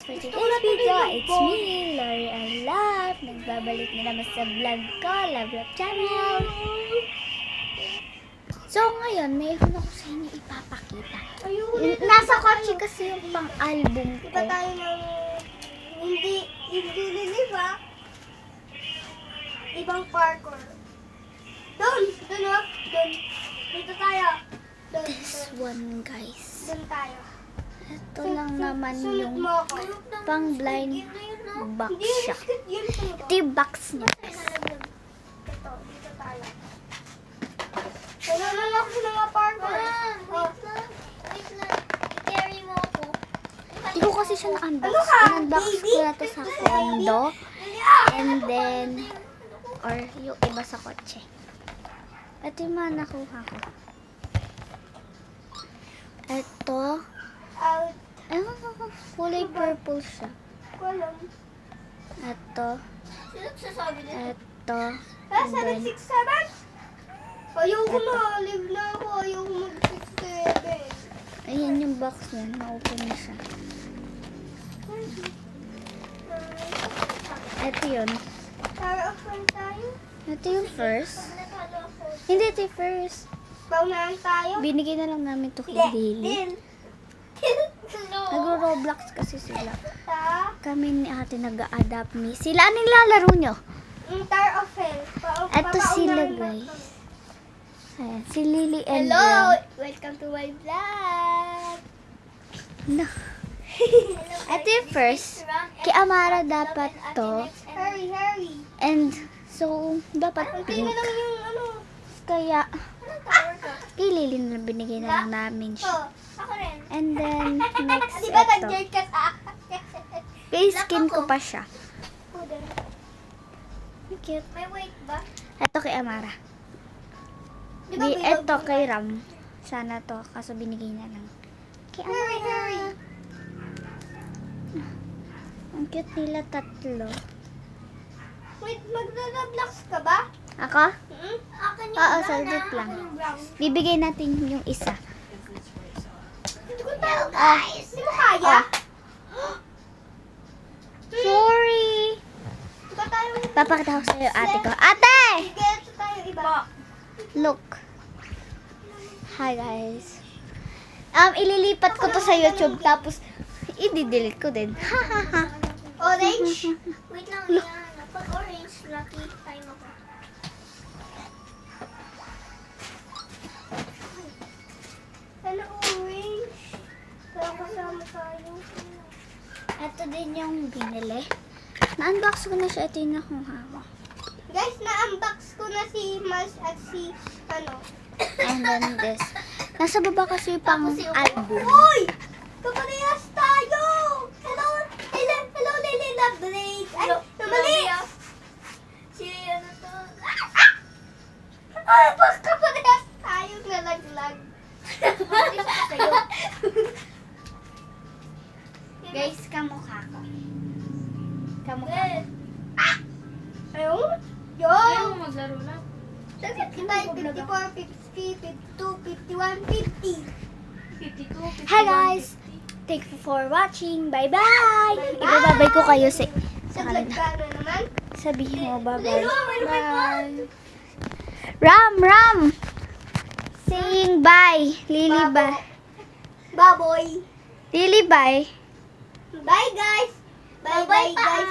for today's video, it's me, Lori Alap. Nagbabalik na naman sa vlog ko, Love Love Channel. So ngayon, mayroon ako sa inyo ipapakita. Nasa kotse kasi yung pang-album ko. Iba tayo ng hindi liliba. Ibang parkour. Doon o. Doon. Dito tayo. Doon. This one, guys. Doon tayo. Ito lang naman Sunod yung mo ako. pang-blind box Hindi, siya. yun sunod Ito yung box niya. Ito, dito tayo. Nanonood ako sa mga parkour. Oh. Wait lang. I-carry mo ako. Hindi ko kasi siya na-unbox. Ano ka, In-unbox baby? ko na to sa condo. And then, or yung iba sa kotse. Ito yung mga nakuha ko. Ito. Out. Ewan ko, kulay purple siya. Kolom. Ito. Sino sasabi nito? Ito. Ah, And then, 767? Ayoko na. Live na ako. Ayoko mag-67. ayan yung box niya. Na-open niya siya. Ito yun. Tara, open tayo. Ito yung first. Natalo ako. Hindi, ito yung first. Paunahan tayo. Binigay na lang namin to kay Hindi. Lily. No. Nagro-Roblox kasi sila. Ta. Kami ni ate nag-a-adapt me. Sila, anong nilalaro nyo? Tower of Hell. Eto sila, guys. Ayan, si Lily and Hello! Ram. Welcome to my vlog! No. Ito yung first. Kay Amara dapat to. Hurry, hurry! And, so, dapat Hindi pink. na lang yung ano. Kaya, Tower ka. kay Lily na binigay na lang namin Oh. siya. Ako rin. And then, next, Di ba ito. nag-jerk ka sa akin? Kay skin ko pa siya. Cute. May weight ba? Ito kay Amara. Di ba bilog Ito yun? kay Ram. Sana to, kaso binigay na lang. Kay Hurry, Amara. hurry! Ang cute nila tatlo. Wait, magdadablox ka ba? Ako? Hmm? Akin yung Oo, brown, saglit ah. lang. Akin yung brown. Bibigay natin yung isa. Hindi ko tayo, guys! Hindi mo kaya? Sorry! Hindi ko tayo. Papakita ko sa'yo ate ko. Ate! Get tayo iba. Look. Hi guys. Ililipat ko to sa YouTube tapos i-delete ko din. Ha ha ha. Orange? Wait lang, yan. Pag orange, lucky time ako. Ano orange? Kaya kasama tayo. Ito din yung binili. Na-unbox ko na siya. Ito yung nakuha ko. Guys, na-unbox ko na si Mas at si, ano. And then this. Nasa baba kasi yung pang album. Uy! Kaparehas tayo! Hello, hello, hello, Lily Love Blade. Ay, namali! Si ano to? Ay, bak kaparehas tayo nalaglag. Mabilis ko sa'yo. Guys, kamukha ko. Kamukha ko. Ayun? Yo! Ayaw mo maglaro na. Dapat kita 54, 50, 52, 51, 50. 52, 51. Hi guys! Thank you for watching. Bye-bye! Ibababay ko kayo sa Naglag kanila. ka na naman. Sabihin mo, bye-bye. Bye! Ram! Ram! Saying bye. Lily, bye. Baboy. Lily, bye. Bye, guys. Bye-bye, guys.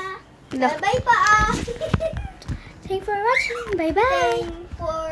Look. Bye-bye pa. Thank you for watching. Bye-bye. Thank for